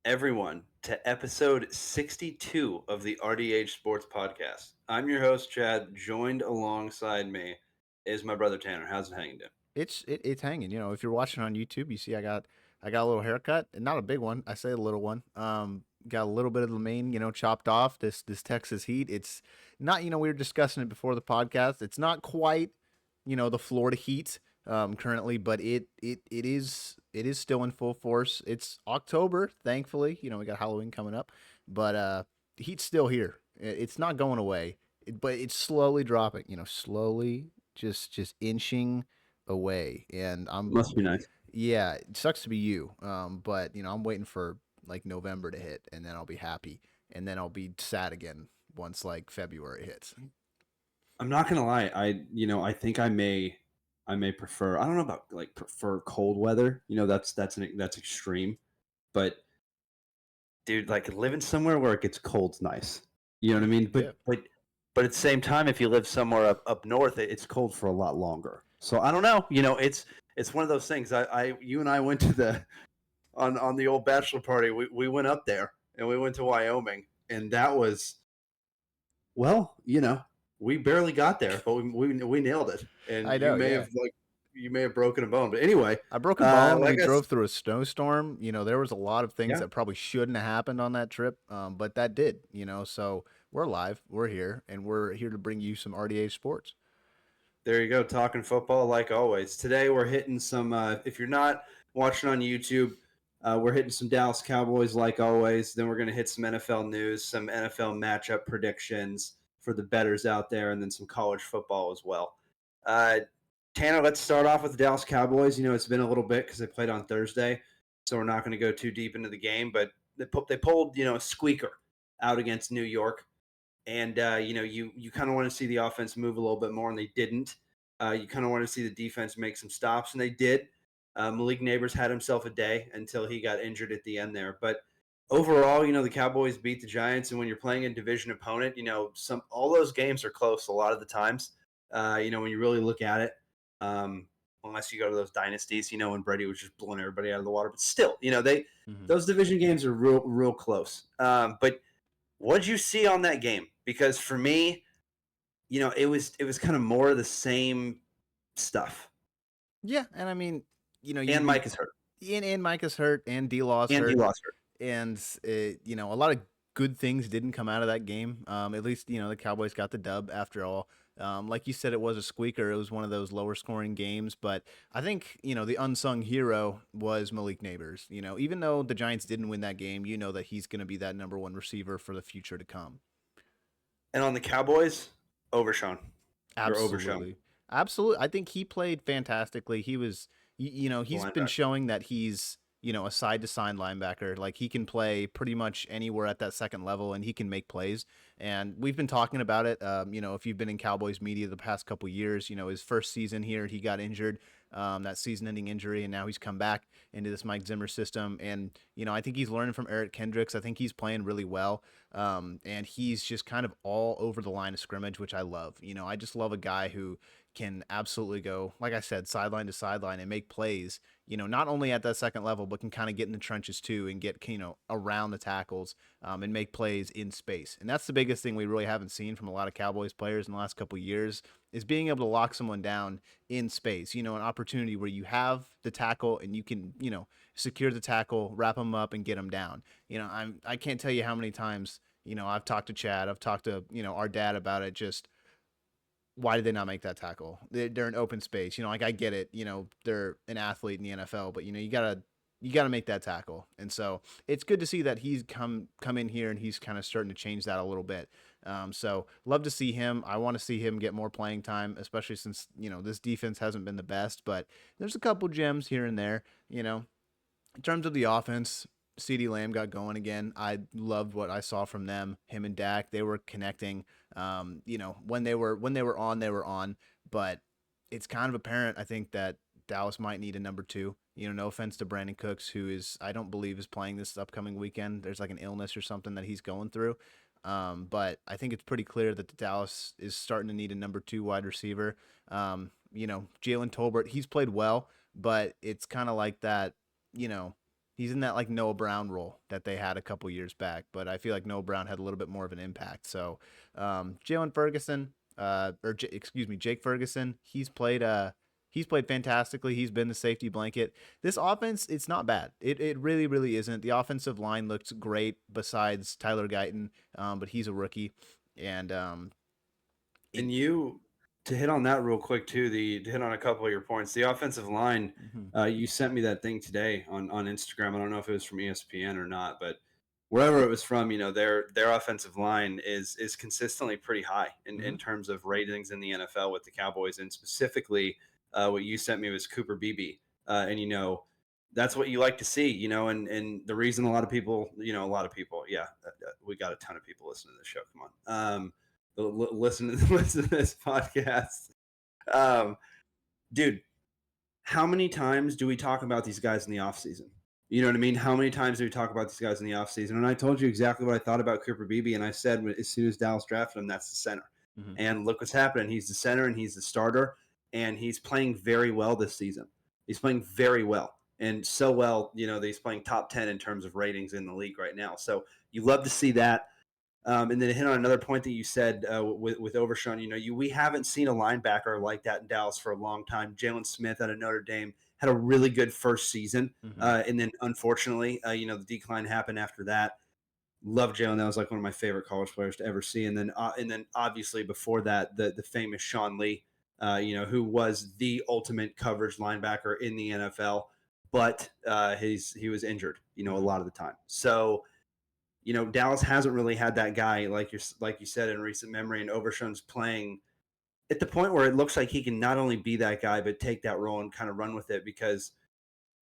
everyone to episode 62 of the RDH Sports Podcast. I'm your host, Chad. Joined alongside me is my brother Tanner. How's it hanging, dude? It's hanging. If you're watching on YouTube, you see I got a little haircut, and not a big one. I say a little one. Got a little bit of the mane, chopped off. This Texas heat. It's not. We were discussing it before the podcast. It's not quite, the Florida heat currently, but it is still in full force. It's October, thankfully. We got Halloween coming up, but the heat's still here. It's not going away, but it's slowly dropping. Slowly, just inching away. And Must be nice. yeah, it sucks to be you. But I'm waiting for like November to hit, and then I'll be happy, and then I'll be sad again once like February hits. I'm not gonna lie. I think I may prefer. I don't know about like prefer cold weather. That's extreme. But dude, like living somewhere where it gets cold's nice. You know what I mean? But Yeah. but at the same time, if you live somewhere up north, it's cold for a lot longer. So I don't know. It's one of those things. You and I went to the on the old bachelor party. We went up there and we went to Wyoming, and that was well, we barely got there, but we nailed it. And I know. Yeah. you may have broken a bone, but anyway, I broke a bone. We like drove through a snowstorm. There was a lot of things yeah, that probably shouldn't have happened on that trip, but that did. So we're alive. We're here, and we're here to bring you some RDA sports. there you go, talking football like always. Today we're hitting some. If you're not watching on YouTube, we're hitting some Dallas Cowboys like always. Then we're going to hit some NFL news, some NFL matchup predictions for the bettors out there, and then some college football as well. Uh, Tanner, let's start off with the Dallas Cowboys. It's been a little bit because they played on Thursday, so we're not going to go too deep into the game. But they pulled a squeaker out against New York. And you kind of want to see the offense move a little bit more, and they didn't. You kind of want to see the defense make some stops, and they did. Malik Neighbors had himself a day until he got injured at the end there. But overall, the Cowboys beat the Giants, and when you're playing a division opponent, all those games are close a lot of the times. When you really look at it, um, unless you go to those dynasties, when Brady was just blowing everybody out of the water. But still, Hmm. those division games are real close. But what did you see on that game? Because for me, it was kind of more of the same stuff. Yeah, and I mean, And Mike is hurt, And Mike is hurt, and D Law's and D hurt, lost hurt. and a lot of good things didn't come out of that game. At least the Cowboys got the dub after all. Like you said, it was a squeaker. It was one of those lower scoring games, but I think the unsung hero was Malik Neighbors. Even though the Giants didn't win that game, you know that he's going to be that number one receiver for the future to come. And on the Cowboys, overshown. They're overshown. Absolutely. Absolutely. I think he played fantastically. The He's been linebacker. showing that he's, a side to side linebacker. Like he can play pretty much anywhere at that second level and he can make plays. And we've been talking about it. If you've been in Cowboys media the past couple years, his first season here, he got injured, that season ending injury. And now he's come back into this Mike Zimmer system. And, I think he's learning from Eric Kendricks. I think he's playing really well. And he's just kind of all over the line of scrimmage, which I love. I just love a guy who can absolutely go, like I said, sideline to sideline and make plays, not only at that second level, but can kind of get in the trenches too and get, around the tackles and make plays in space. And that's the biggest thing we really haven't seen from a lot of Cowboys players in the last couple of years is being able to lock someone down in space, an opportunity where you have the tackle and you can, secure the tackle, wrap them up and get them down. I can't tell you how many times, I've talked to Chad, I've talked to, our dad about it. Just why did they not make that tackle? They're in open space. Like I get it. They're an athlete in the NFL, but you gotta make that tackle. And so it's good to see that he's come in here and he's kind of starting to change that a little bit. So love to see him. I want to see him get more playing time, especially since this defense hasn't been the best. But there's a couple gems here and there. In terms of the offense, CeeDee Lamb got going again. I loved what I saw from them. Him and Dak, they were connecting. When they were on, they were on. But it's kind of apparent, I think, that Dallas might need a number two. No offense to Brandon Cooks, who I don't believe is playing this upcoming weekend. There's like an illness or something that he's going through. But I think it's pretty clear that the Dallas is starting to need a number two wide receiver. Jalen Tolbert, he's played well, but it's kind of like that, you know, He's in that like Noah Brown role that they had a couple years back, but I feel like Noah Brown had a little bit more of an impact. So Jalen Ferguson, excuse me, Jake Ferguson, he's played fantastically. He's been the safety blanket. This offense, it's not bad. It really really isn't. The offensive line looks great besides Tyler Guyton, but he's a rookie, and it. And you, to hit on that real quick too, to hit on a couple of your points, the offensive line. Mhm. You sent me that thing today on Instagram. I don't know if it was from ESPN or not, but wherever it was from, their offensive line is consistently pretty high in Mhm. terms of ratings in the NFL with the Cowboys, and specifically, what you sent me was Cooper Beebe, and that's what you like to see, and the reason a lot of people, yeah, we got a ton of people listening to the show. Come on. Listen listen to this podcast. Um, Dude, how many times do we talk about these guys in the offseason? You know what I mean? How many times do we talk about these guys in the offseason? And I told you exactly what I thought about Cooper Beebe, and I said as soon as Dallas drafted him, that's the center. Mhm. And look what's happening. He's the center and he's the starter, and he's playing very well this season. He's playing very well. And so well, that he's playing top 10 in terms of ratings in the league right now. So you love to see that. And then to hit on another point that you said with Overshawn, we haven't seen a linebacker like that in Dallas for a long time. Jalen Smith out of Notre Dame had a really good first season, Mhm. and then unfortunately, the decline happened after that. Love Jalen; that was like one of my favorite college players to ever see. And then obviously before that, the famous Sean Lee, who was the ultimate coverage linebacker in the NFL, but he was injured, a Mhm. lot of the time. So Dallas hasn't really had that guy like you said in recent memory, and Overshown's playing at the point where it looks like he can not only be that guy but take that role and kind of run with it. Because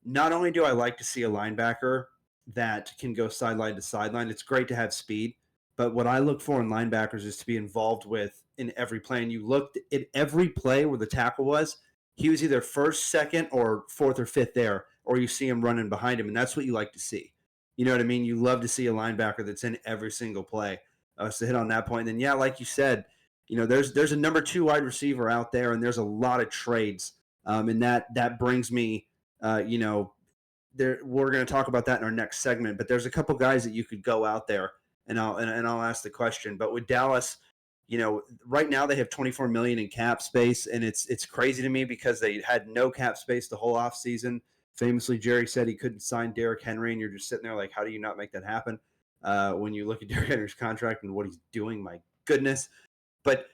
not only do I like to see a linebacker that can go sideline to sideline, it's great to have speed, but what I look for in linebackers is to be involved with in every play. And you looked at every play where the tackle was, he was either first, second, or fourth or fifth there, or you see him running behind him, and that's what you like to see. You know what I mean? You love to see a linebacker that's in every single play. So hit on that point. And then yeah, like you said, there's a number two wide receiver out there, and there's a lot of trades, and that brings me, we're going to talk about that in our next segment. But there's a couple guys that you could go out there, and I'll ask the question. But with Dallas, right now they have 24 million in cap space, and it's crazy to me because they had no cap space the whole offseason. Famously, Jerry said he couldn't sign Derrick Henry, and you're just sitting there like, how do you not make that happen? When you look at Derrick Henry's contract and what he's doing, my goodness. But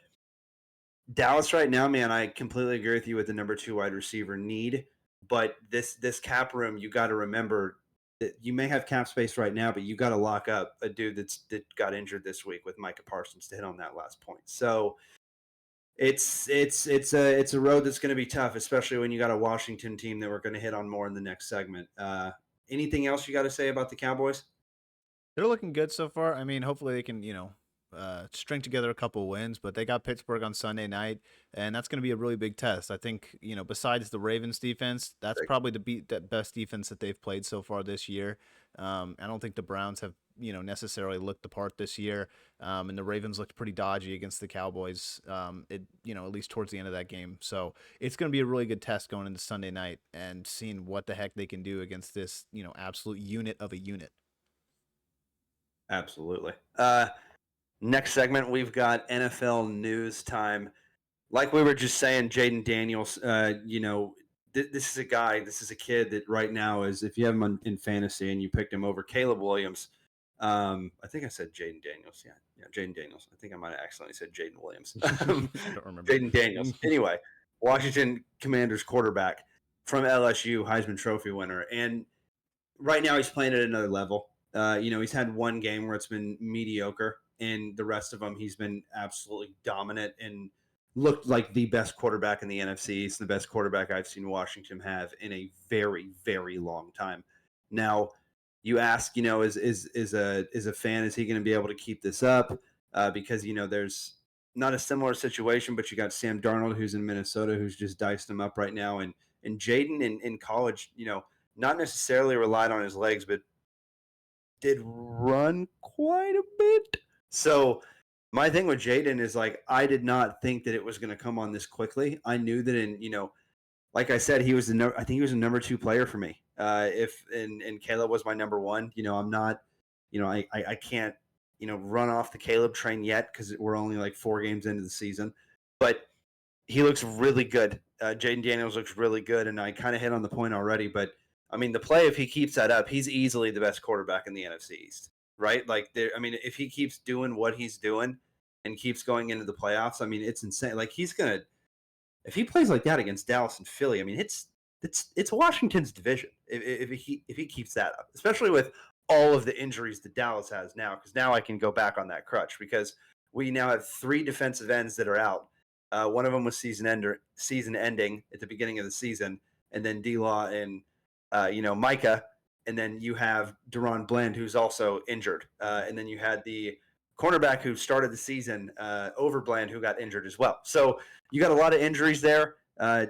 Dallas right now, man, I completely agree with you with the number two wide receiver need. But this cap room, you got to remember that you may have cap space right now, but you got to lock up a dude that got injured this week with Micah Parsons to hit on that last point. So it's a road that's going to be tough, especially when you got a Washington team that we're going to hit on more in the next segment. Anything else you got to say about the Cowboys? They're looking good so far. I mean, hopefully they can, string together a couple wins, but they got Pittsburgh on Sunday night, and that's going to be a really big test. I think, besides the Ravens defense, that's probably the best defense that they've played so far this year. I don't think the Browns have, necessarily looked the part this year, and the Ravens looked pretty dodgy against the Cowboys, at least towards the end of that game. So it's going to be a really good test going into Sunday night and seeing what the heck they can do against this, absolute unit of a unit. Absolutely. Next segment, we've got NFL news time. Like we were just saying, Jaden Daniels, this is a guy, this is a kid that right now is, if you have him in fantasy and you picked him over Caleb Williams, I think I said Jaden Daniels. Yeah, Jaden Daniels. I think I might have accidentally said Jaden Williams. I don't remember. Jaden Daniels. Anyway, Washington Commanders quarterback from LSU, Heisman Trophy winner. And right now he's playing at another level. He's had one game where it's been mediocre, and the rest of them he's been absolutely dominant and looked like the best quarterback in the NFC. He's the best quarterback I've seen Washington have in a very, very long time. Now, you ask, is a fan, is he going to be able to keep this up? Because there's not a similar situation, but you got Sam Darnold, who's in Minnesota, who's just diced him up right now, and Jaden in college, not necessarily relied on his legs, but did run quite a bit. So my thing with Jaden is like, I did not think that it was going to come on this quickly. I knew that like I said, he was I think he was a number 2 player for me. If and Caleb was my number 1. I'm not, I can't, run off the Caleb train yet because we're only like 4 games into the season, but he looks really good. Jaden Daniels looks really good, and I kind of hit on the point already, but I mean, the play, if he keeps that up, he's easily the best quarterback in the NFC East, right? Like, I mean, if he keeps doing what he's doing and keeps going into the playoffs, I mean, it's insane. Like, he's gonna, if he plays like that against Dallas and Philly, I mean, it's Washington's division if he keeps that up, especially with all of the injuries that Dallas has now. Because now I can go back on that crutch because we now have 3 defensive ends that are out. One of them was season ending at the beginning of the season, and then D Law and Micah, and then you have Deron Bland, who's also injured, and then you had the cornerback who started the season over Bland, who got injured as well. So you got a lot of injuries there. I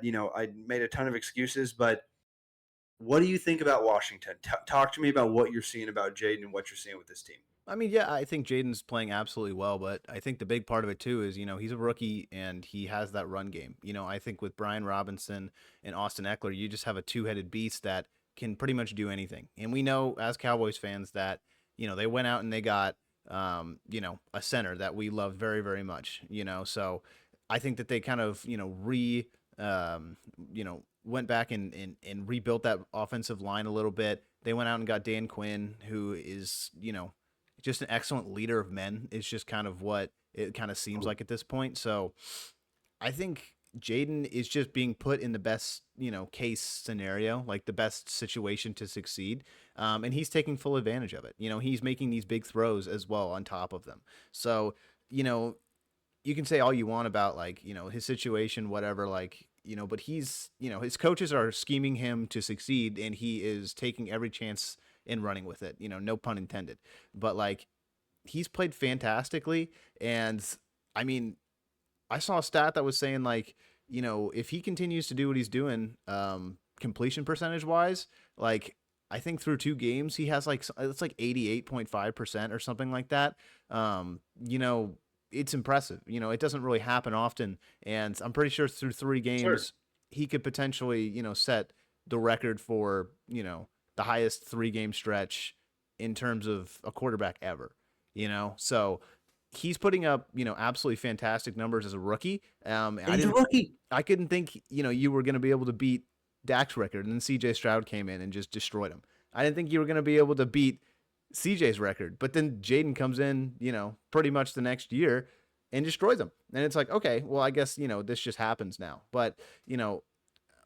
made a ton of excuses, but what do you think about Washington? Talk to me about what you're seeing about Jaden and what you're seeing with this team. I mean, yeah, I think Jaden's playing absolutely well, but I think the big part of it too is, he's a rookie and he has that run game. I think with Brian Robinson and Austin Eckler, you just have a two-headed beast that can pretty much do anything. And we know as Cowboys fans that, they went out and they got, a center that we love very, very much, so I think that they kind of, went back and rebuilt that offensive line a little bit. They went out and got Dan Quinn, who is, just an excellent leader of men is just kind of what it kind of seems like at this point. So I think Jaden is just being put in the best, case scenario, like the best situation to succeed. And he's taking full advantage of it. He's making these big throws as well on top of them. So, you can say all you want about like, his situation, whatever, like, but he's, his coaches are scheming him to succeed and he is taking every chance in running with it, no pun intended. But like he's played fantastically. And I mean, I saw a stat that was saying like, if he continues to do what he's doing, completion percentage wise, like I think through 2 games, he has like, it's like 88.5% or something like that. It's impressive. It doesn't really happen often. And I'm pretty sure through 3 games, Sure. he could potentially, set the record for, the highest 3 game stretch in terms of a quarterback ever, So he's putting up, absolutely fantastic numbers as a rookie. And he's a rookie. I couldn't think, you were going to be able to beat Dak's record. And then CJ Stroud came in and just destroyed him. I didn't think you were going to be able to beat CJ's record, but then Jaden comes in, pretty much the next year and destroys him. And it's like, okay, well, I guess, this just happens now. But,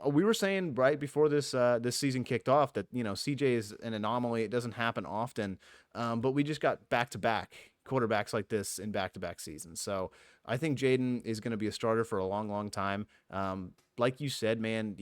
we were saying right before this season kicked off that CJ is an anomaly. It doesn't happen often, but we just got back to back quarterbacks like this in back to back seasons. So I think Jaden is going to be a starter for a long, long time. Like you said, man,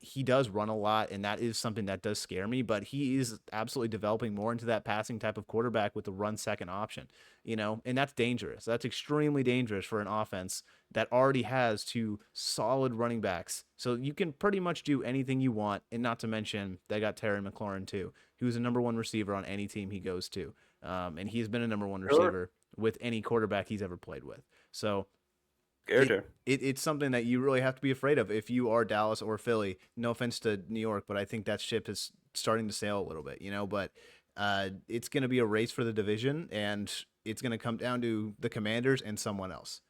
he does run a lot, and that is something that does scare me. But he is absolutely developing more into that passing type of quarterback with the run second option, and that's dangerous. That's extremely dangerous for an offense that already has 2 solid running backs. So you can pretty much do anything you want, and not to mention they got Terry McLaurin too, who's a number 1 receiver on any team he goes to, and he's been a number 1 Sure. receiver with any quarterback he's ever played with. So Scared it's something that you really have to be afraid of if you are Dallas or Philly. No offense to New York, but I think that ship is starting to sail a little bit, But it's going to be a race for the division, and it's going to come down to the Commanders and someone else.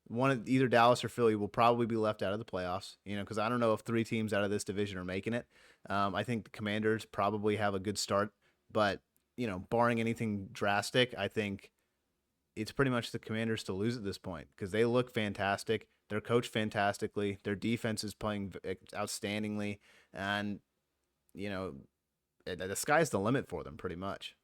One of either Dallas or Philly will probably be left out of the playoffs. Because I don't know if 3 teams out of this division are making it. I think the Commanders probably have a good start, but barring anything drastic, I think it's pretty much the Commanders to lose at this point because they look fantastic. They're coached fantastically. Their defense is playing outstandingly. And, the sky's the limit for them pretty much.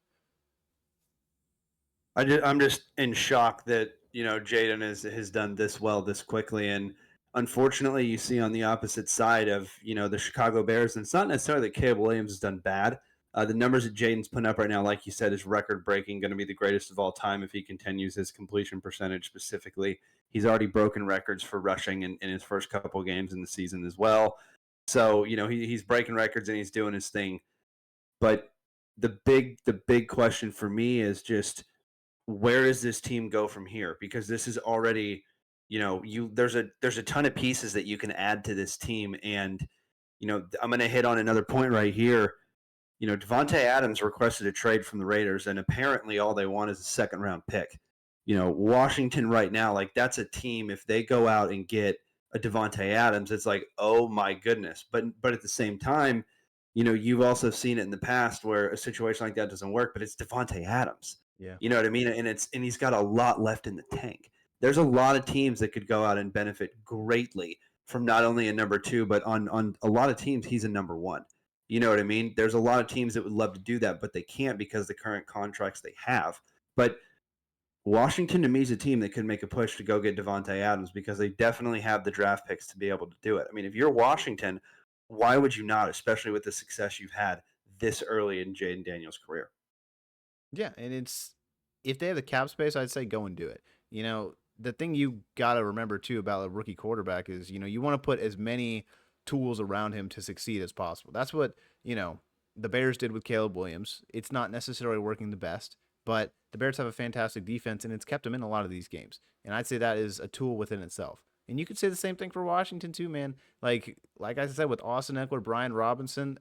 I'm just in shock that Jaden has done this well this quickly, and unfortunately, you see on the opposite side of the Chicago Bears, and it's not necessarily that Caleb Williams has done bad. The numbers that Jaden's putting up right now, like you said, is record breaking, going to be the greatest of all time if he continues his completion percentage specifically. He's already broken records for rushing in his first couple games in the season as well. So he's breaking records and he's doing his thing. But the big question for me is just where does this team go from here? Because this is already there's a ton of pieces that you can add to this team, and I'm going to hit on another point right here. Devontae Adams requested a trade from the Raiders, and apparently all they want is a second round pick. Washington right now, like that's a team. If they go out and get a Devontae Adams, it's like, oh my goodness. But at the same time, you've also seen it in the past where a situation like that doesn't work. But it's Devontae Adams. Yeah. You know what I mean? And he's got a lot left in the tank. There's a lot of teams that could go out and benefit greatly from not only a number two, but on a lot of teams, he's a number one. You know what I mean? There's a lot of teams that would love to do that, but they can't because of the current contracts they have. But Washington, to me, is a team that could make a push to go get Devontae Adams because they definitely have the draft picks to be able to do it. I mean, if you're Washington, why would you not, especially with the success you've had this early in Jaden Daniels' career? Yeah, and if they have the cap space, I'd say go and do it. The thing you got to remember too about a rookie quarterback is, you want to put as many tools around him to succeed as possible. That's what, the Bears did with Caleb Williams. It's not necessarily working the best, but the Bears have a fantastic defense and it's kept them in a lot of these games. And I'd say that is a tool within itself. And you could say the same thing for Washington too, man. Like I said with Austin Eckler, Brian Robinson,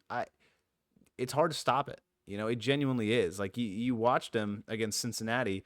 it's hard to stop it. It genuinely is. Like you watched them against Cincinnati,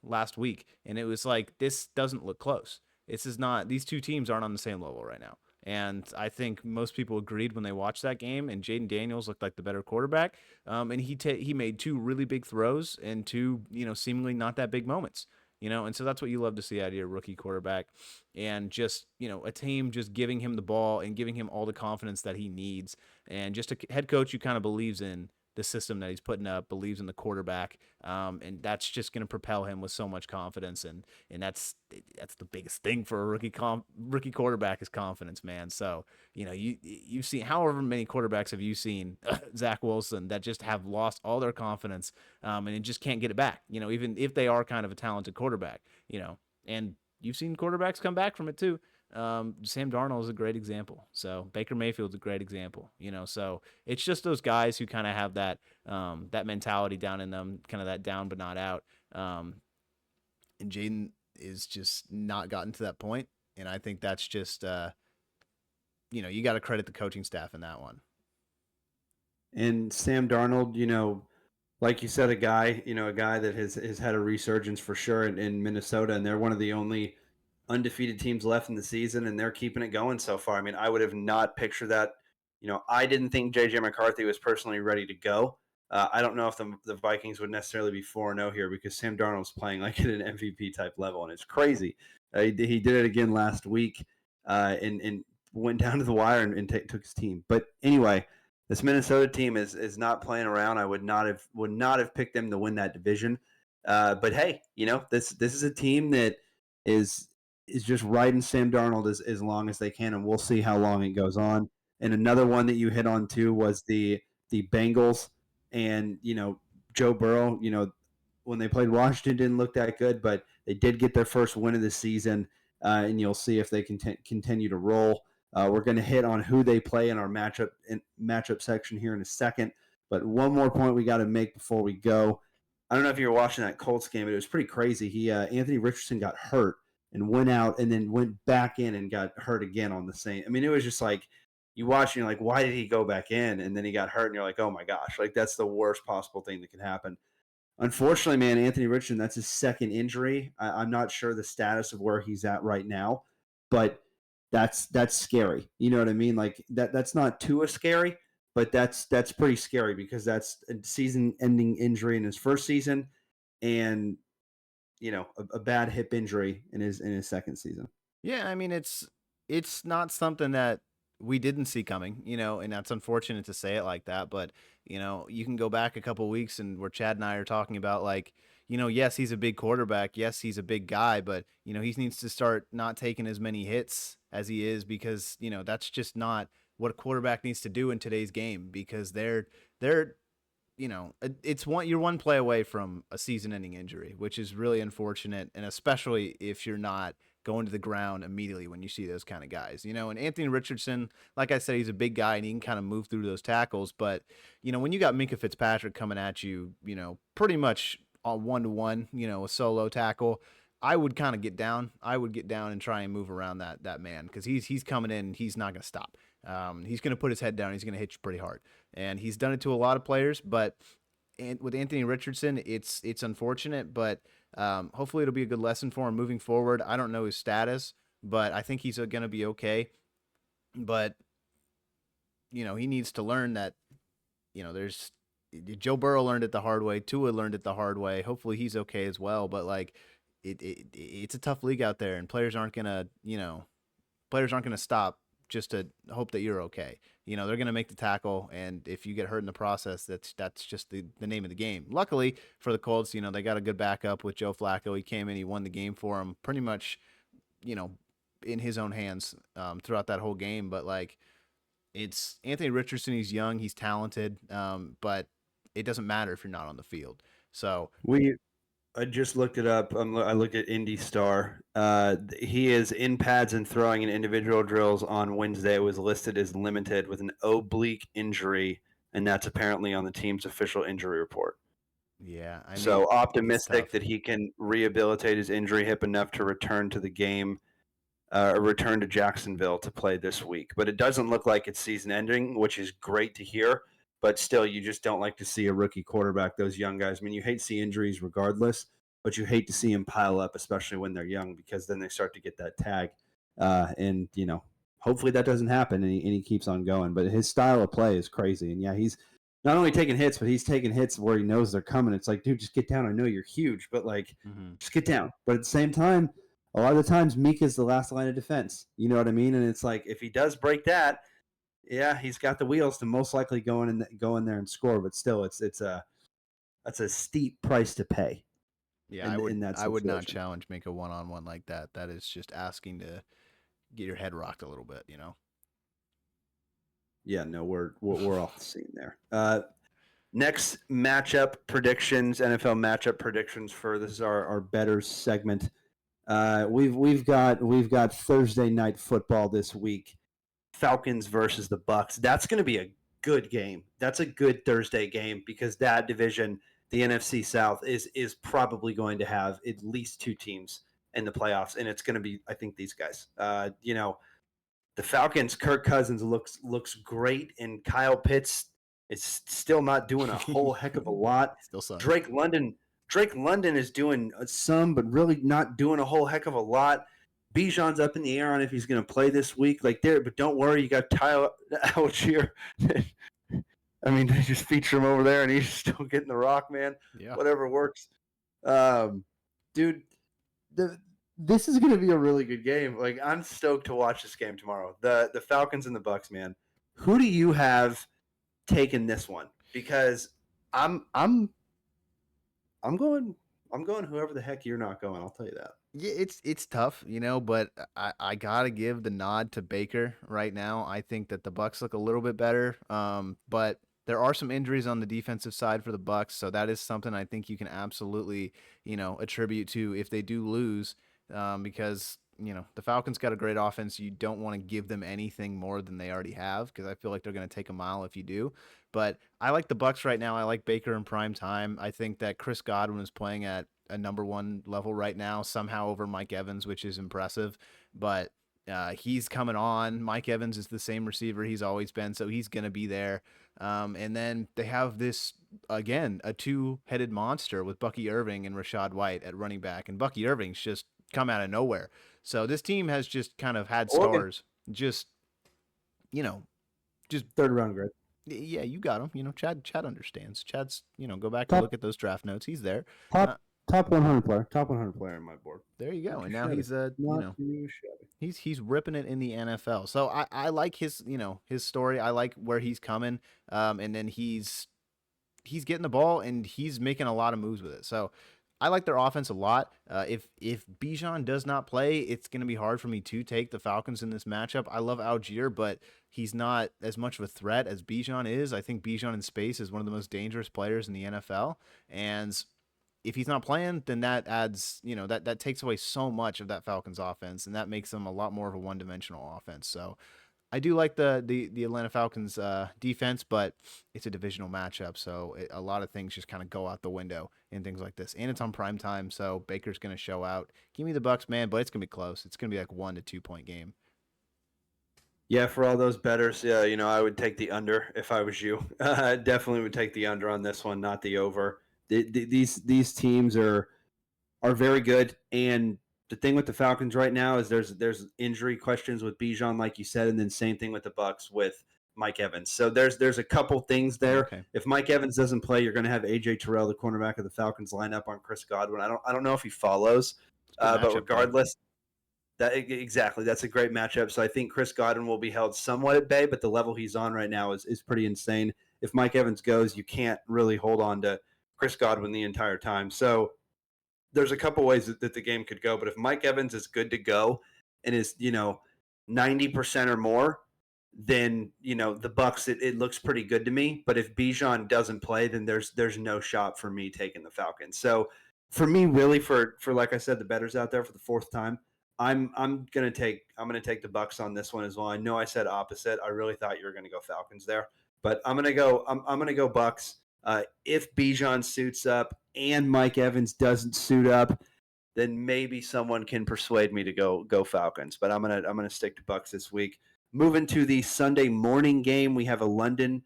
last week, and it was like this doesn't look close. This is not. These two teams aren't on the same level right now. And I think most people agreed when they watched that game. And Jaden Daniels looked like the better quarterback. And he made two really big throws and two seemingly not that big moments. And so that's what you love to see out of your rookie quarterback, and just a team just giving him the ball and giving him all the confidence that he needs, and just a head coach who kind of believes in the system that he's putting up, believes in the quarterback, and that's just going to propel him with so much confidence, and that's the biggest thing for a rookie quarterback is confidence, man. So you've seen however many quarterbacks have you seen Zach Wilson that just have lost all their confidence, and it just can't get it back. Even if they are kind of a talented quarterback, and you've seen quarterbacks come back from it too. Sam Darnold is a great example. So Baker Mayfield's a great example. So it's just those guys who kind of have that mentality down in them, kind of that down but not out. And Jaden is just not gotten to that point, and I think that's just you got to credit the coaching staff in that one. And Sam Darnold, like you said, a guy that has had a resurgence for sure in Minnesota, and they're one of the only undefeated teams left in the season, and they're keeping it going so far. I mean, I would have not pictured that. I didn't think JJ McCarthy was personally ready to go. I don't know if the Vikings would necessarily be 4-0 here because Sam Darnold's playing like at an MVP type level, and it's crazy. He did it again last week, and went down to the wire and took his team. But anyway, this Minnesota team is not playing around. I would not have picked them to win that division. But hey, this is a team that is just riding Sam Darnold as long as they can, and we'll see how long it goes on. And another one that you hit on too was the Bengals, and Joe Burrow. When they played Washington, didn't look that good, but they did get their first win of the season, and you'll see if they can continue to roll. We're going to hit on who they play in our matchup section here in a second. But one more point we got to make before we go. I don't know if you were watching that Colts game, but it was pretty crazy. Anthony Richardson got hurt and went out and then went back in and got hurt again on the same. I mean, it was just like you watch and you're like, why did he go back in? And then he got hurt and you're like, oh my gosh, like that's the worst possible thing that could happen. Unfortunately, man, Anthony Richardson, that's his second injury. I'm not sure the status of where he's at right now, but that's scary. You know what I mean? Like that's not too scary, but that's pretty scary because that's a season-ending injury in his first season, and a bad hip injury in his second season. Yeah, I mean it's not something that we didn't see coming, and that's unfortunate to say it like that, but you can go back a couple weeks and where Chad and I are talking about like, yes, he's a big quarterback, yes, he's a big guy, but he needs to start not taking as many hits as he is because, that's just not what a quarterback needs to do in today's game because they're you're one play away from a season-ending injury, which is really unfortunate, and especially if you're not going to the ground immediately when you see those kind of guys. And Anthony Richardson, like I said, he's a big guy and he can kind of move through those tackles, but when you got Minka Fitzpatrick coming at you, pretty much on one-to-one, a solo tackle, I would kind of get down. I would get down and try and move around that man because he's coming in. He's not going to stop. He's going to put his head down. He's going to hit you pretty hard, and he's done it to a lot of players. But with Anthony Richardson, it's unfortunate, but hopefully it'll be a good lesson for him moving forward. I don't know his status, but I think he's going to be okay. But he needs to learn that there's Joe Burrow learned it the hard way. Tua learned it the hard way. Hopefully he's okay as well. But like it's a tough league out there, and players aren't gonna stop just to hope that you're okay. They're gonna make the tackle, and if you get hurt in the process, that's just the name of the game. Luckily for the Colts, they got a good backup with Joe Flacco. He came in, he won the game for him, pretty much, you know, in his own hands throughout that whole game. But like it's Anthony Richardson. He's young, he's talented, but it doesn't matter if you're not on the field. So We I just looked it up. I looked at Indy Star. He is in pads and throwing in individual drills on Wednesday. It was listed as limited with an oblique injury, and that's apparently on the team's official injury report. yeah, I mean So it's optimistic tough. that he can rehabilitate his injury hip enough to return to the game, return to Jacksonville to play this week. But it doesn't look like it's season ending, which is great to hear. But still, you just don't like to see a rookie quarterback, those young guys. I mean, you hate to see injuries regardless, but you hate to see them pile up, especially when they're young, because then they start to get that tag. And, hopefully that doesn't happen and he keeps on going. But his style of play is crazy. And yeah, he's not only taking hits, but he's taking hits where he knows they're coming. It's like, dude, just get down. I know you're huge, but like, Mm-hmm. just get down. But at the same time, a lot of the times Meek is the last line of defense. You know what I mean? And it's like if he does break that, yeah, he's got the wheels to most likely go in there and score. But still, it's a that's a steep price to pay Yeah, in that I would not situation. challenge make a one-on-one like that. That is just asking to get your head rocked a little bit. Yeah, no, we're off the scene there. Next matchup predictions, NFL matchup predictions for this is our better segment. We've got Thursday night football this week. Falcons versus the Bucks. That's going to be a good game. That's a good Thursday game because that division, the NFC South, is probably going to have at least two teams in the playoffs, and it's going to be, I think, these guys. The Falcons, Kirk Cousins looks great, and Kyle Pitts is still not doing a whole heck of a lot. Still sucks. Drake London is doing some, but really not doing a whole heck of a lot. Bijan's up in the air on if he's going to play this week. But don't worry, you got Tyler Algier. I mean, they just feature him over there, and he's still getting the rock, man. Yeah. Whatever works, um, dude. This is going to be a really good game. Like I'm stoked to watch this game tomorrow. The Falcons and the Bucks, man. Who do you have taking this one? Because I'm I'm I'm going whoever the heck you're not going. I'll tell you that. Yeah, it's tough, but I gotta give the nod to Baker right now. I think that the Bucks look a little bit better, but there are some injuries on the defensive side for the Bucks, so that is something I think you can absolutely attribute to if they do lose, because the Falcons got a great offense. You don't want to give them anything more than they already have because I feel like they're going to take a mile if you do. But I like the Bucks right now. I like Baker in prime time. I think that Chris Godwin is playing at a number one level right now, somehow over Mike Evans, which is impressive. But he's coming on. Mike Evans is the same receiver he's always been, so he's going to be there. And then they have this, again, a two-headed monster with Bucky Irving and Rashad White at running back. And Bucky Irving's just come out of nowhere. So this team has just kind of had Oregon, stars just, you know, just third round grade. yeah, you got him. Chad understands. Chad's, go back and Top look at those draft notes. He's there. top Uh, top 100 player. Top 100 player on my board. there you go. Not too And now shabby. he's Not too shabby. he's ripping it in the NFL. So I like his, his story. I like where he's coming. And then he's getting the ball and he's making a lot of moves with it. So I like their offense a lot. If Bijan does not play, it's going to be hard for me to take the Falcons in this matchup. I love Algier, but he's not as much of a threat as Bijan is. I think Bijan in space is one of the most dangerous players in the NFL, and if he's not playing, then that adds, that takes away so much of that Falcons offense, and that makes them a lot more of a one-dimensional offense. So I do like the Atlanta Falcons defense, but it's a divisional matchup, so a lot of things just kind of go out the window in things like this. And it's on prime time, so Baker's going to show out. Give me the Bucks, man, but it's going to be close. It's going to be like 1 to 2 point game. Yeah, for all those bettors, yeah, I would take the under if I was you. Definitely would take the under on this one, not the over. These teams are very good, and the thing with the Falcons right now is there's injury questions with Bijan, like you said, and then same thing with the Bucks with Mike Evans. So there's a couple things Oh, there. okay. If Mike Evans doesn't play, you're going to have AJ Terrell, the cornerback of the Falcons, line up on Chris Godwin. I don't know if he follows, It's a good but matchup, though. regardless, exactly, that's a great matchup. So I think Chris Godwin will be held somewhat at bay, but the level he's on right now is pretty insane. If Mike Evans goes, you can't really hold on to Chris Godwin the entire time. So there's a couple ways that the game could go, but if Mike Evans is good to go and is 90% or more, then the Bucks it looks pretty good to me. But if Bijan doesn't play, then there's no shot for me taking the Falcons. So for me, really, for like I said, the bettors out there for the fourth time, I'm gonna take the Bucks on this one as well. I know I said opposite. I really thought you were gonna go Falcons there, but I'm gonna go Bucks. If Bijan suits up and Mike Evans doesn't suit up, then maybe someone can persuade me to go Falcons. But I'm gonna stick to Bucks this week. Moving to the Sunday morning game, we have a London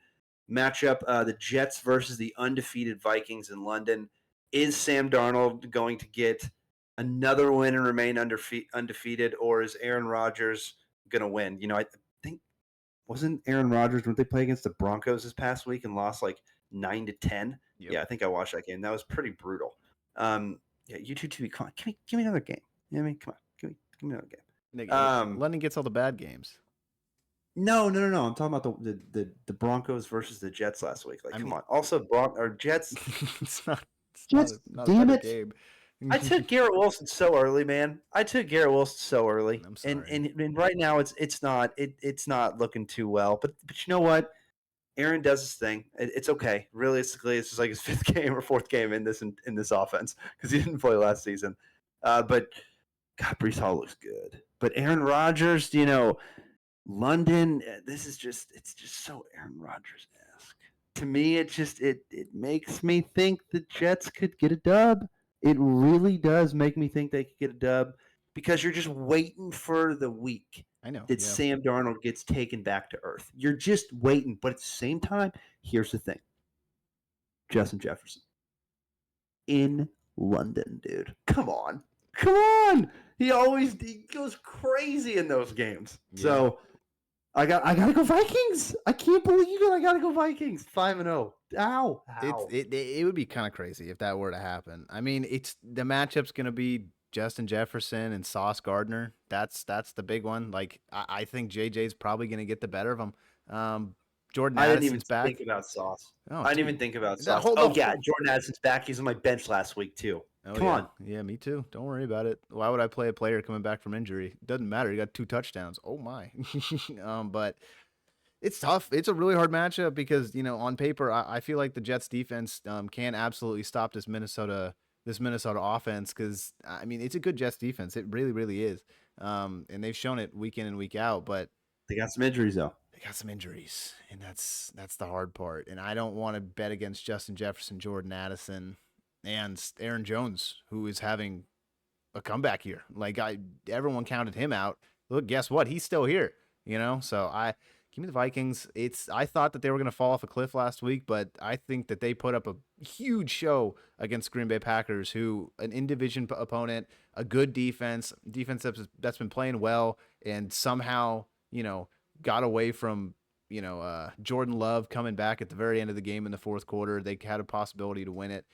matchup: the Jets versus the undefeated Vikings in London. Is Sam Darnold going to get another win and remain undefeated, or is Aaron Rodgers going to win? I think wasn't Aaron Rodgers when they play against the Broncos this past week and lost like 9-10. Yep. Yeah, I think I watched that game. That was pretty brutal. Yeah, you two TV, come on, give me another game. You know what I mean? Come on, give me another game. Nick, Um, London gets all the bad games. no. I'm talking about the Broncos versus the Jets last week. Like, I come mean, on. Also, or Jets. it's not Jets. not a Damn better it! game. I took Garrett Wilson so early, man. I took Garrett Wilson so early, I'm and sorry. and right now it's not looking too well. But you know what? Aaron does his thing. It's okay. Realistically, it's just like his fifth game or fourth game in this offense because he didn't play last season. But God, Brees Hall looks good. But Aaron Rodgers, London. It's just so Aaron Rodgers esque. To me, it makes me think the Jets could get a dub. It really does make me think they could get a dub because you're just waiting for the week I know. that Yeah. Sam Darnold gets taken back to earth. You're just waiting. But at the same time, here's the thing: Justin Jefferson in London, dude. Come on. Come on. He goes crazy in those games. Yeah. So I gotta go Vikings. I can't believe it. I gotta go Vikings. 5-0. Ow. It would be kind of crazy if that were to happen. I mean, it's the matchup's gonna be Justin Jefferson and Sauce Gardner. That's the big one. Like I think JJ's probably gonna get the better of him. Jordan I didn't even Addison's back. think about Sauce. Oh, I didn't dude. even think about That Sauce. hold Oh the yeah, whole. Jordan Addison's back. He's on my bench last week too. Oh Come yeah, on. yeah, me too. Don't worry about it. Why would I play a player coming back from injury? Doesn't matter. He got 2 touchdowns. Oh my. But it's tough. It's a really hard matchup because on paper, I feel like the Jets defense can absolutely stop this Minnesota offense because I mean it's a good Jets defense. It really, really is. And they've shown it week in and week out. But They got some injuries though. they got some injuries, and that's the hard part. And I don't want to bet against Justin Jefferson, Jordan Addison, and Aaron Jones, who is having a comeback here. Like everyone counted him out. Look, guess what? He's still here. So I give me the Vikings. I thought that they were going to fall off a cliff last week, but I think that they put up a huge show against Green Bay Packers, who an in-division opponent, a good defense that's been playing well, and somehow got away from Jordan Love coming back at the very end of the game in the fourth quarter. They had a possibility to win it,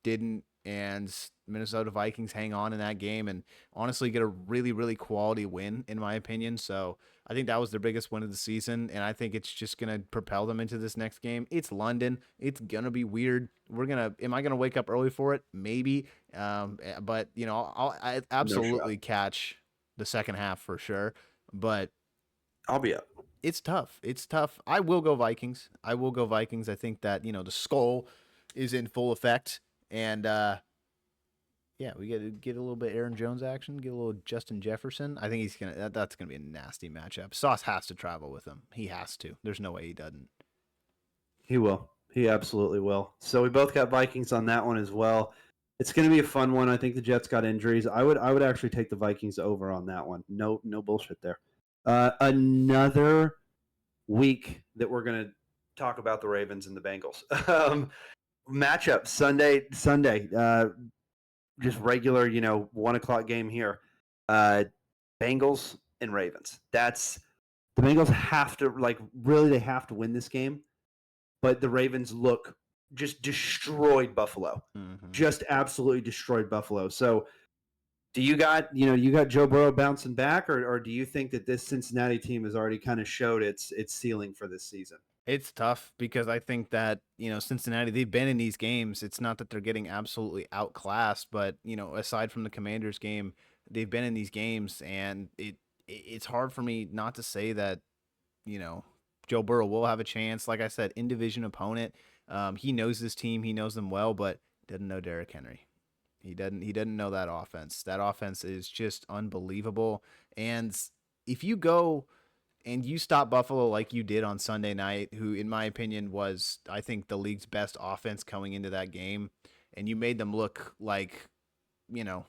didn't, and Minnesota Vikings hang on in that game and honestly get a really, really quality win, in my opinion. So I think that was their biggest win of the season, and I think it's just gonna propel them into this next game. It's London. It's gonna be weird. Am I gonna wake up early for it? Maybe. But I absolutely catch the second half for sure. But I'll be up. it's tough. It's tough. I will go Vikings. I think that the skull is in full effect, and Yeah, we get a little bit Aaron Jones action, get a little Justin Jefferson. I think that's gonna be a nasty matchup. Sauce has to travel with him. He has to. There's no way he doesn't. He will. He absolutely will. So we both got Vikings on that one as well. It's going to be a fun one. I think the Jets got injuries. I would actually take the Vikings over on that one. No bullshit there. Another week that we're going to talk about the Ravens and the Bengals. Matchup Sunday. Just regular, 1 o'clock game here. Bengals and Ravens. That's the Bengals have to really they have to win this game, but the Ravens look just destroyed Buffalo. Mm-hmm. Just absolutely destroyed Buffalo. So do you got Joe Burrow bouncing back, or do you think that this Cincinnati team has already kind of showed its ceiling for this season? It's tough because I think that, Cincinnati, they've been in these games. It's not that they're getting absolutely outclassed, but, aside from the Commanders game, they've been in these games and it's hard for me not to say that, you know, Joe Burrow will have a chance. Like I said, in division opponent. He knows this team, he knows them well, but doesn't know Derrick Henry. He doesn't know that offense. That offense is just unbelievable. And if you go and you stop Buffalo like you did on Sunday night, who, in my opinion, was, I think, the league's best offense coming into that game, and you made them look like, you know,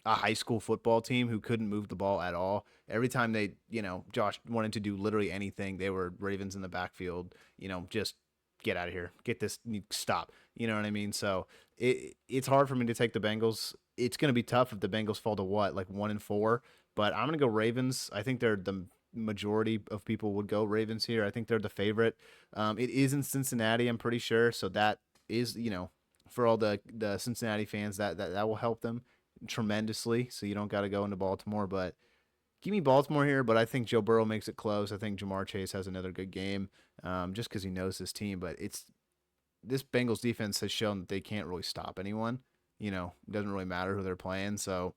a high school football team who couldn't move the ball at all. Every time they, Josh wanted to do literally anything, they were Ravens in the backfield, just get out of here, get this, stop. You know what I mean? So it's hard for me to take the Bengals. It's going to be tough if the Bengals fall to what, like 1-4, but I'm going to go Ravens. I think they're the majority of people would go Ravens here. I think they're the favorite. It is in Cincinnati, I'm pretty sure. So that is, for all the Cincinnati fans, that will help them tremendously. So you don't got to go into Baltimore, but give me Baltimore here. But I think Joe Burrow makes it close. I think Jamar Chase has another good game, just because he knows his team. But this Bengals defense has shown that they can't really stop anyone. It doesn't really matter who they're playing. So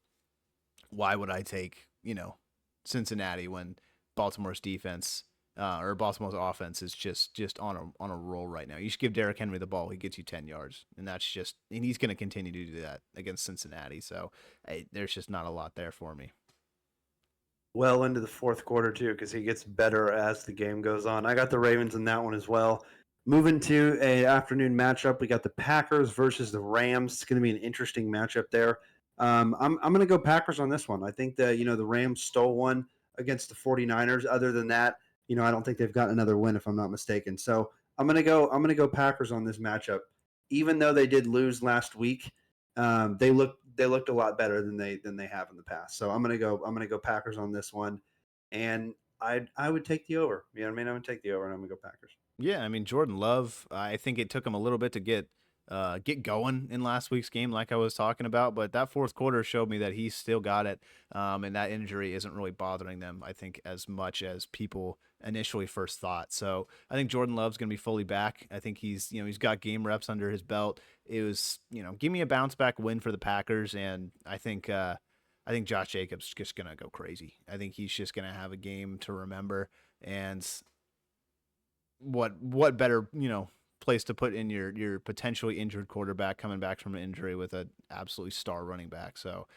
why would I take Cincinnati when Baltimore's defense or Baltimore's offense is just on a roll right now? You should give Derrick Henry the ball; he gets you 10 yards, and he's going to continue to do that against Cincinnati. So there's just not a lot there for me. Well into the fourth quarter too, because he gets better as the game goes on. I got the Ravens in that one as well. Moving to a afternoon matchup, we got the Packers versus the Rams. It's going to be an interesting matchup there. I'm going to go Packers on this one. I think that the Rams stole one against the 49ers. Other than that, I don't think they've got another win if I'm not mistaken. So I'm going to go Packers on this matchup. Even though they did lose last week, they looked a lot better than they have in the past. So I'm gonna go Packers on this one, and I would take the over. You know what I mean? I would take the over, and I'm gonna go Packers. Yeah, I mean Jordan Love. I think it took him a little bit to get going in last week's game, like I was talking about. But that fourth quarter showed me that he's still got it, and that injury isn't really bothering them. I think as much as people initially first thought. So I think Jordan Love's going to be fully back. I think he's got game reps under his belt. It was give me a bounce back win for the Packers, and I think Josh Jacobs is just going to go crazy. I think he's just going to have a game to remember, and what better place to put in your potentially injured quarterback coming back from an injury with an absolutely star running back. So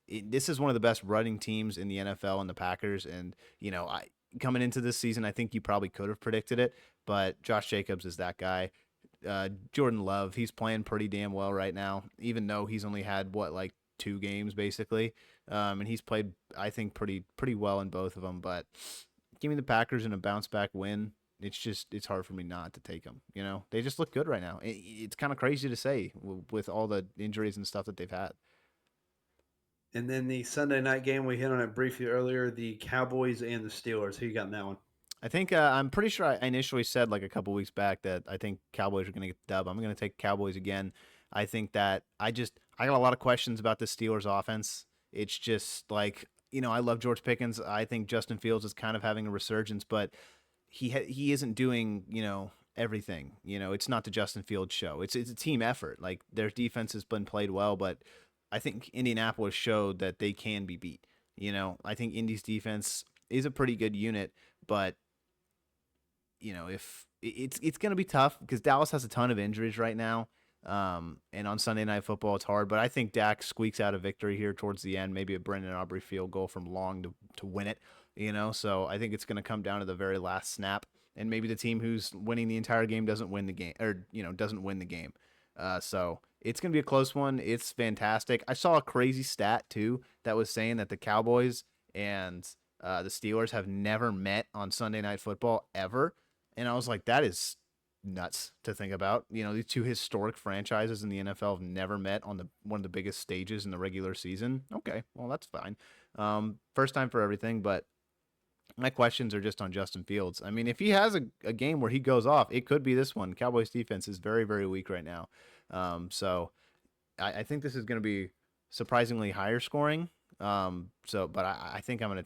this is one of the best running teams in the NFL and the Packers. And I coming into this season, I think you probably could have predicted it, but Josh Jacobs is that guy. Jordan Love, he's playing pretty damn well right now, even though he's only had like 2 games basically, and he's played I think pretty well in both of them. But give me the Packers in a bounce back win. It's hard for me not to take them. They just look good right now. It's kind of crazy to say with all the injuries and stuff that they've had. And then the Sunday night game, we hit on it briefly earlier. The Cowboys and the Steelers. Who you got in that one? I think I'm pretty sure I initially said like a couple weeks back that I think Cowboys are going to get the dub. I'm going to take Cowboys again. I think that I got a lot of questions about the Steelers offense. It's just like I love George Pickens. I think Justin Fields is kind of having a resurgence, but he isn't doing everything. It's not the Justin Fields show. It's a team effort. Like their defense has been played well, but I think Indianapolis showed that they can be beat. I think Indy's defense is a pretty good unit, but if it's going to be tough because Dallas has a ton of injuries right now. And on Sunday Night Football, it's hard, but I think Dak squeaks out a victory here towards the end, maybe a Brendan Aubrey field goal from long to win it, So I think it's going to come down to the very last snap, and maybe the team who's winning the entire game doesn't win the game, or doesn't win the game. So it's going to be a close one. It's fantastic. I saw a crazy stat too that was saying that the Cowboys and the Steelers have never met on Sunday Night Football ever, and I was like, that is nuts to think about. These two historic franchises in the NFL have never met on the one of the biggest stages in the regular season. Okay, well that's fine. First time for everything, but my questions are just on Justin Fields. I mean, if he has a game where he goes off, it could be this one. Cowboys defense is very, very weak right now. So I think this is going to be surprisingly higher scoring. But I think I'm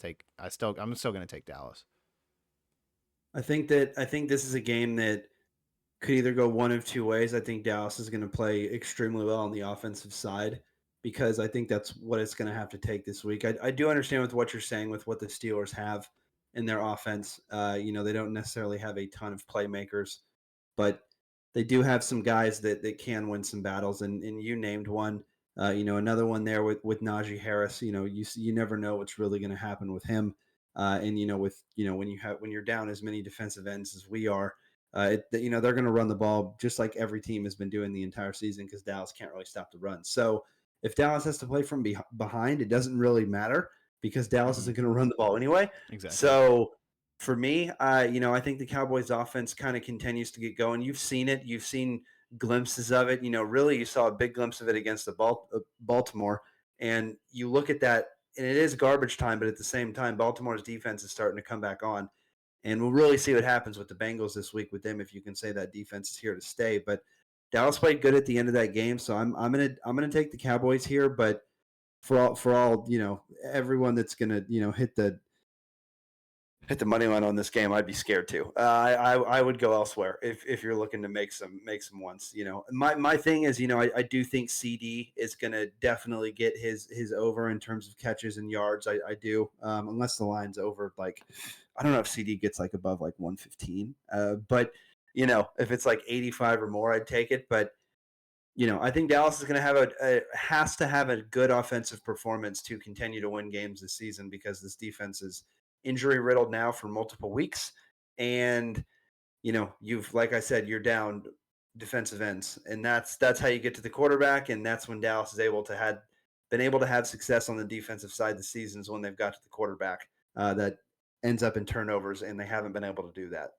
still going to take Dallas. I think this is a game that could either go one of two ways. I think Dallas is going to play extremely well on the offensive side because I think that's what it's going to have to take this week. I do understand with what you're saying with what the Steelers have in their offense. They don't necessarily have a ton of playmakers, but they do have some guys that can win some battles. And you named one. Another one there with Najee Harris. You never know what's really going to happen with him. And when you're down as many defensive ends as we are, they're going to run the ball just like every team has been doing the entire season because Dallas can't really stop the run. So if Dallas has to play from behind, it doesn't really matter because Dallas isn't going to run the ball anyway. Exactly. So for me, I think the Cowboys offense kind of continues to get going. You've seen it. You've seen glimpses of it. Really, you saw a big glimpse of it against the Baltimore. And you look at that, and it is garbage time, but at the same time, Baltimore's defense is starting to come back on. And we'll really see what happens with the Bengals this week with them if you can say that defense is here to stay. But Dallas played good at the end of that game, so I'm gonna take the Cowboys here. But for all everyone that's gonna hit the money line on this game, I'd be scared too. I would go elsewhere if you're looking to make some ones. My thing is, I do think CD is going to definitely get his over in terms of catches and yards. I do, unless the line's over like, I don't know if CD gets like above like 115. But if it's like 85 or more, I'd take it. But I think Dallas is going to have has to have a good offensive performance to continue to win games this season because this defense is injury riddled now for multiple weeks. And, like I said, you're down defensive ends, and that's how you get to the quarterback. And that's when Dallas is been able to have success on the defensive side this season is when they've got to the quarterback that ends up in turnovers, and they haven't been able to do that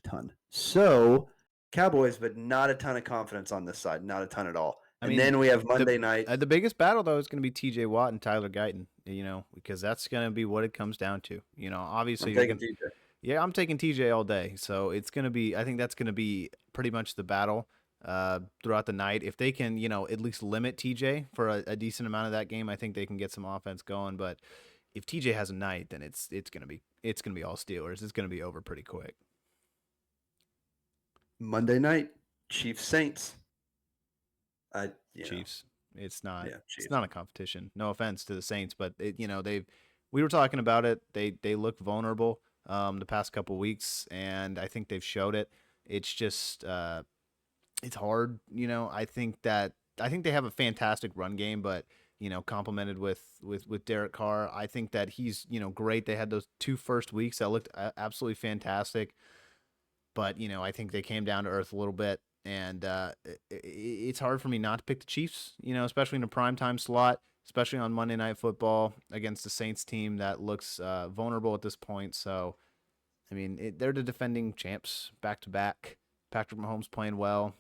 a ton. So Cowboys, but not a ton of confidence on this side, not a ton at all. Then we have Monday night. The biggest battle though is going to be T.J. Watt and Tyler Guyton. Because that's going to be what it comes down to. Obviously, I'm taking T.J. all day. So it's going to be. I think that's going to be pretty much the battle throughout the night. If they can, at least limit T.J. for a decent amount of that game, I think they can get some offense going. But if T.J. has a night, then it's going to be all Steelers. It's going to be over pretty quick. Monday night, Chiefs Saints. Chiefs. It's not. Yeah, it's not a competition. No offense to the Saints, but we were talking about it. They look vulnerable the past couple weeks, and I think they've showed it. It's just it's hard. I think they have a fantastic run game, but complemented with Derek Carr, I think that he's great. They had those 2 first weeks that looked absolutely fantastic. But, I think they came down to earth a little bit, and it's hard for me not to pick the Chiefs, especially in a primetime slot, especially on Monday Night Football against the Saints team that looks vulnerable at this point. So, I mean, they're the defending champs back-to-back. Patrick Mahomes playing well.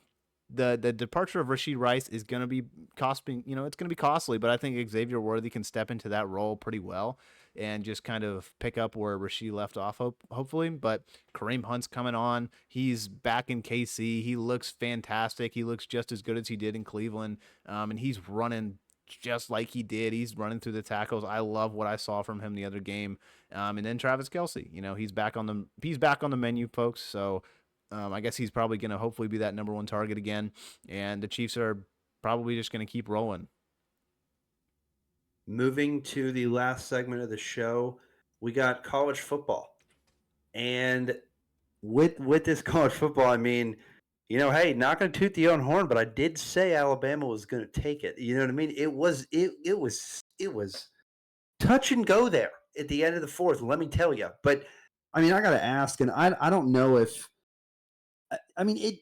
The departure of Rashee Rice is going to be costing, it's going to be costly, but I think Xavier Worthy can step into that role pretty well and just kind of pick up where Rashee left off, hopefully. But Kareem Hunt's coming on. He's back in KC. He looks fantastic. He looks just as good as he did in Cleveland, and he's running just like he did. He's running through the tackles. I love what I saw from him the other game. And then Travis Kelce, he's back on the menu, folks. So I guess he's probably going to hopefully be that number 1 target again. And the Chiefs are probably just going to keep rolling. Moving to the last segment of the show, we got college football. And with this college football, I mean, Hey, not going to toot the own horn, but I did say Alabama was going to take it. You know what I mean? It was touch and go there at the end of the fourth. Let me tell you. But I mean, I got to ask, and I don't know if I mean it.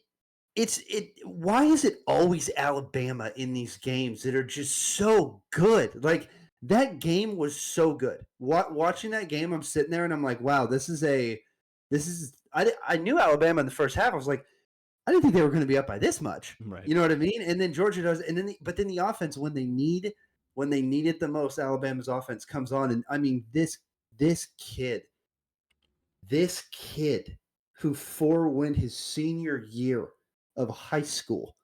Why is it always Alabama in these games that are just so good? Like that game was so good. Watching that game, I'm sitting there and I'm like, wow, this is. I knew Alabama in the first half. I was like, I didn't think they were going to be up by this much. Right. You know what I mean? And then Georgia does, and then but then the offense when they need it the most, Alabama's offense comes on, and I mean this kid, this kid who forewent his senior year of high school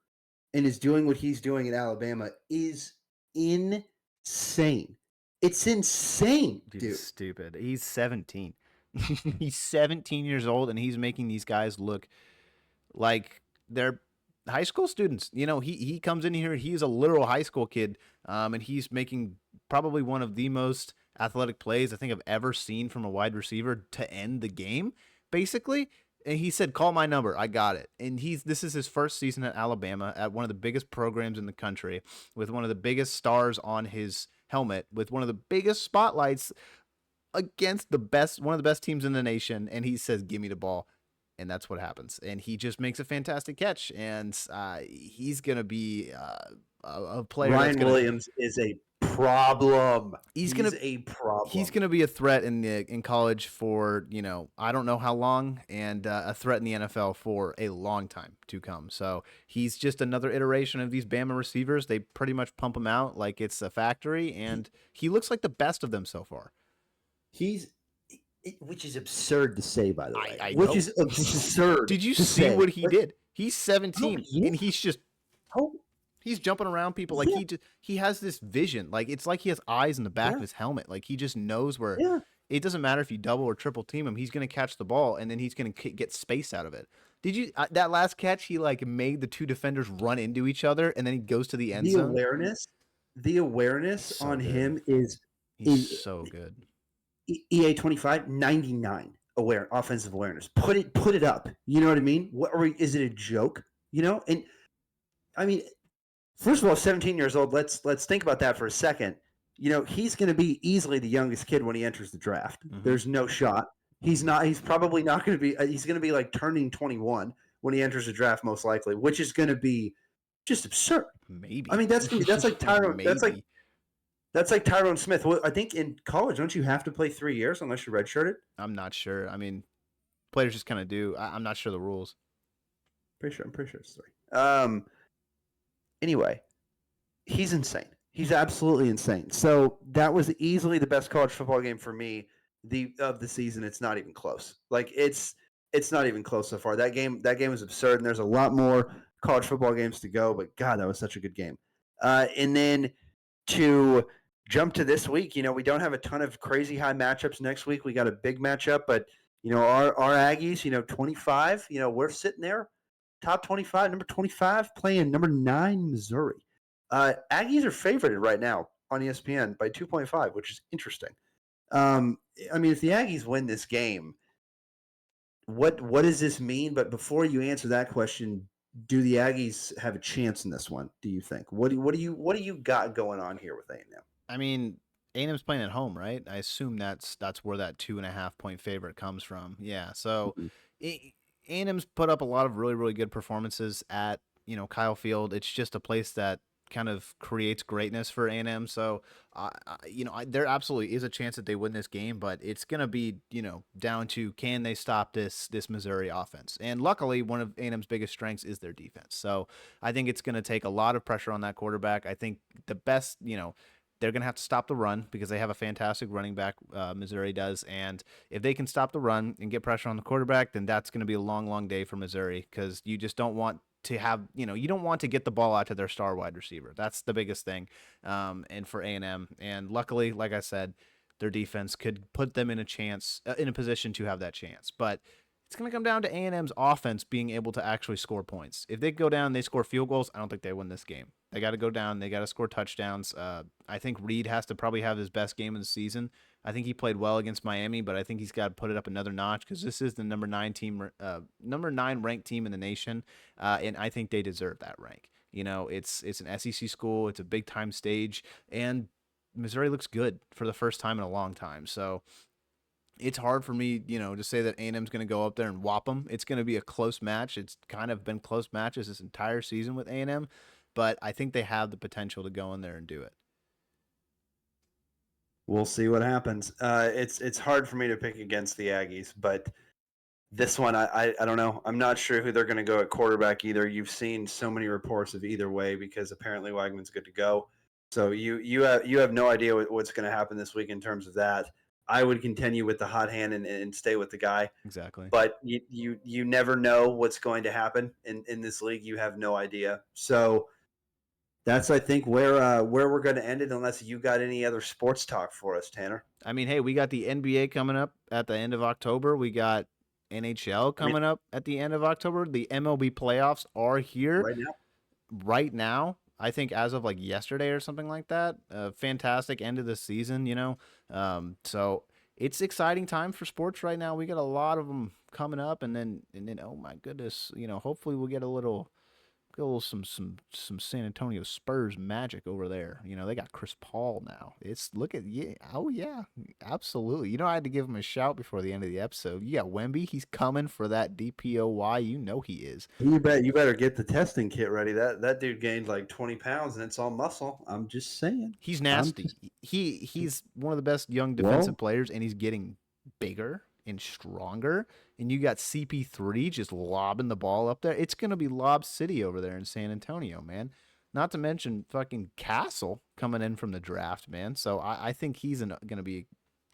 and is doing what he's doing in Alabama is insane. It's insane, Dude, dude. it's stupid. He's 17. He's 17 years old, and he's making these guys look like they're high school students. He comes in here. He's a literal high school kid, and he's making probably one of the most athletic plays I think I've ever seen from a wide receiver to end the game, basically. And he said, "Call my number. I got it." And this is his first season at Alabama, at one of the biggest programs in the country, with one of the biggest stars on his helmet, with one of the biggest spotlights against one of the best teams in the nation. And he says, "Give me the ball." And that's what happens. And he just makes a fantastic catch. And he's going to be a player that's Ryan going to. Williams is a problem. He's He's gonna a he's problem. gonna be a threat in college for I don't know how long, and a threat in the NFL for a long time to come. So he's just another iteration of these Bama receivers. They pretty much pump him out like it's a factory, He, and he looks like the best of them so far. he's which is absurd to say, by the way. I Which know. is absurd Did you to see say. what he But did? He's oh 17, yeah, and oh he's jumping around people like yeah, he has this vision. Like it's like he has eyes in the back yeah, of his helmet. Like he just knows where. yeah. It doesn't matter if you double or triple team him. He's going to catch the ball, and then he's going to get space out of it. Did you that last catch? He like made the two defenders run into each other, and then he goes to the end The zone. awareness, the awareness So on good. him is He's is so good. EA 25 99 aware offensive awareness. Put it up. You know what I mean? Is it a joke? And I mean, first of all, 17 years old. Let's think about that for a second. He's going to be easily the youngest kid when he enters the draft. Mm-hmm. There's no shot. He's Mm-hmm. not. He's probably not going to be. He's going to be like turning 21 when he enters the draft, most likely, which is going to be just absurd. I Maybe. mean, that's like Tyrone. Maybe. That's like Tyrone Smith. Well, I think in college, don't you have to play 3 years unless you're redshirted? I'm not sure. I mean, players just kind of do. I'm not sure the rules. I'm pretty sure it's 3. Anyway, he's insane. He's absolutely insane. So that was easily the best college football game for me of the season. It's not even close. Like it's not even close so far. That game was absurd, and there's a lot more college football games to go. But God, that was such a good game. And then to jump to this week, we don't have a ton of crazy high matchups next week. We got a big matchup, but our Aggies, 25, we're sitting there, top 25, number 25, playing number 9 Missouri. Aggies are favorited right now on ESPN by 2.5, which is interesting. I mean, if the Aggies win this game, what does this mean? But before you answer that question, do the Aggies have a chance in this one? Do you think? What do you got going on here with A&M? I mean, A&M's playing at home, right? I assume that's where that 2.5 point favorite comes from. Yeah. So Mhm. A&M's put up a lot of really, really good performances at Kyle Field. It's just a place that kind of creates greatness for A&M. So there absolutely is a chance that they win this game, but it's gonna be down to can they stop this Missouri offense. And luckily, one of A&M's biggest strengths is their defense. So I think it's gonna take a lot of pressure on that quarterback. I think the best they're going to have to stop the run because they have a fantastic running back, Missouri does. And if they can stop the run and get pressure on the quarterback, then that's going to be a long, long day for Missouri because you just don't want to have, you don't want to get the ball out to their star wide receiver. That's the biggest thing. And for A&M. And luckily, like I said, their defense could put them in in a position to have that chance. But it's going to come down to A&M's offense being able to actually score points. If they go down and they score field goals, I don't think they win this game. They got to go down. They got to score touchdowns. I think Reed has to probably have his best game of the season I think he played well against Miami, but I think he's got to put it up another notch because this is the number 9 ranked team in the nation, and I think they deserve that rank. It's an SEC school, it's a big time stage, and Missouri looks good for the first time in a long time. So it's hard for me, to say that A&M's going to go up there and whop them. It's going to be a close match. It's kind of been close matches this entire season with A&M, but I think they have the potential to go in there and do it. We'll see what happens. It's hard for me to pick against the Aggies, but this one I don't know. I'm not sure who they're going to go at quarterback either. You've seen so many reports of either way because apparently Wagman's good to go. So you have no idea what's going to happen this week in terms of that. I would continue with the hot hand and stay with the guy. Exactly. But you never know what's going to happen in this league. You have no idea. So that's I think where we're going to end it, unless you got any other sports talk for us, Tanner. I mean, hey, we got the NBA coming up at the end of October. We got NHL coming up at the end of October. The MLB playoffs are here Right now. Right now. I think as of like yesterday or something like that. Fantastic end of the season, So it's exciting time for sports right now. We got a lot of them coming up, and then oh my goodness, hopefully we'll get a little some San Antonio Spurs magic over there. They got Chris Paul now. Oh yeah, absolutely. I had to give him a shout before the end of the episode. You got Wemby, he's coming for that DPOY. He is. You better get the testing kit ready. That dude gained like 20 pounds and it's all muscle. I'm just saying. He's nasty. He's one of the best young defensive players, and he's getting bigger and stronger. And you got CP3 just lobbing the ball up there. It's going to be Lob City over there in San Antonio, man. Not to mention fucking Castle coming in from the draft, man. So I think he's going to be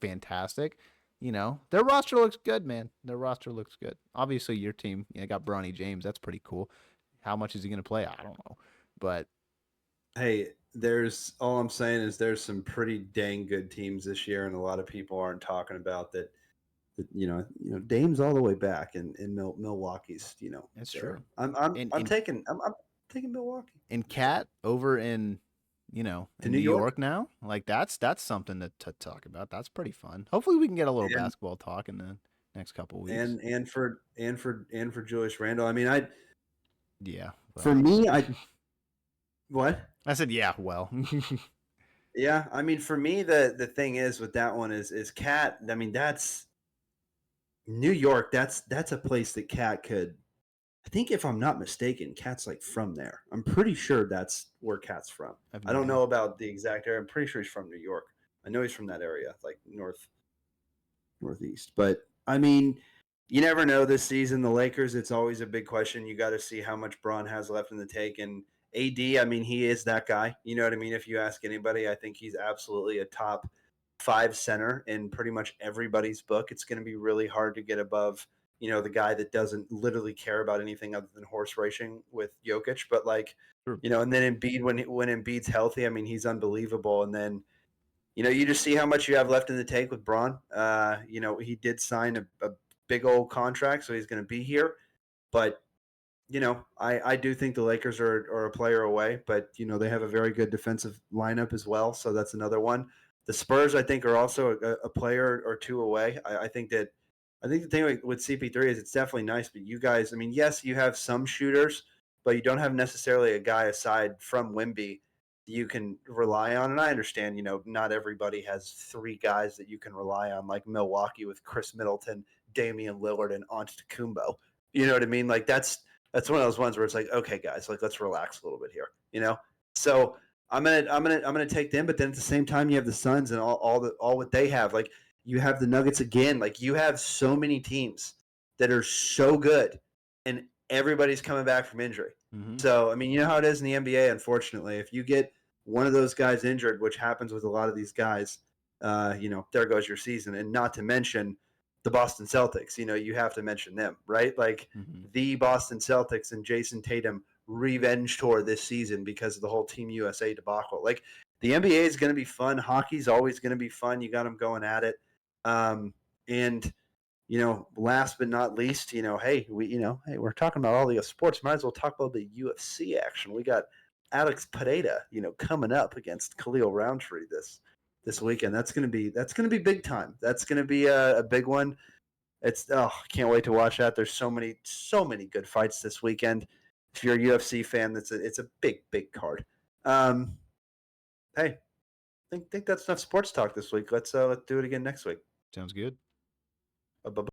fantastic. Their roster looks good, man. Their roster looks good. Obviously, your team, got Bronny James. That's pretty cool. How much is he going to play? I don't know. But hey, all I'm saying is there's some pretty dang good teams this year, and a lot of people aren't talking about that. Dame's all the way back in Milwaukee's. That's there. true. I'm taking Milwaukee. And Cat over in in New York now, like that's something to talk about. That's pretty fun. Hopefully we can get a little basketball talk in the next couple of weeks. And for Julius Randle. I mean, well, for me, what? I said, yeah, well. Yeah, I mean, for me, the thing is with that one is Cat. I mean, that's New York. That's a place that Cat could. I think if I'm not mistaken, Cat's like from there. I'm pretty sure that's where Cat's from. I don't know about the exact area. I'm pretty sure he's from New York. I know he's from that area, like northeast. But I mean, you never know this season. The Lakers, it's always a big question. You got to see how much Braun has left in the tank. And AD, I mean, he is that guy. You know what I mean? If you ask anybody, I think he's absolutely a top 5 center in pretty much everybody's book. It's going to be really hard to get above, the guy that doesn't literally care about anything other than horse racing with Jokic. But and then Embiid, when Embiid's healthy, I mean, he's unbelievable. And then, you just see how much you have left in the tank with Braun. He did sign a big old contract, so he's going to be here. But, I do think the Lakers are a player away, but, they have a very good defensive lineup as well. So that's another one. The Spurs, I think, are also a player or two away. I think the thing with CP3 is it's definitely nice, but you guys, I mean, yes, you have some shooters, but you don't have necessarily a guy aside from Wemby you can rely on. And I understand, not everybody has 3 guys that you can rely on, like Milwaukee with Chris Middleton, Damian Lillard, and Antetokounmpo. You know what I mean? Like that's one of those ones where it's like, okay, guys, like let's relax a little bit here. So I'm gonna take them, but then at the same time, you have the Suns and all what they have. Like you have the Nuggets again. Like you have so many teams that are so good, and everybody's coming back from injury. Mm-hmm. So I mean, you know how it is in the NBA. Unfortunately, if you get one of those guys injured, which happens with a lot of these guys, there goes your season. And not to mention the Boston Celtics. You have to mention them, right? Like the Boston Celtics and Jason Tatum revenge tour this season because of the whole Team USA debacle. Like the NBA is going to be fun. Hockey's always going to be fun. You got them going at it. And last but not least, hey, we're talking about all the sports. Might as well talk about the UFC action. We got Alex Pereira, coming up against Khalil Roundtree this this weekend. That's gonna be big time. That's gonna be a big one. I can't wait to watch that. There's so many good fights this weekend. If you're a UFC fan, it's a big card. Hey, think that's enough sports talk this week. Let's do it again next week. Sounds good. Bye.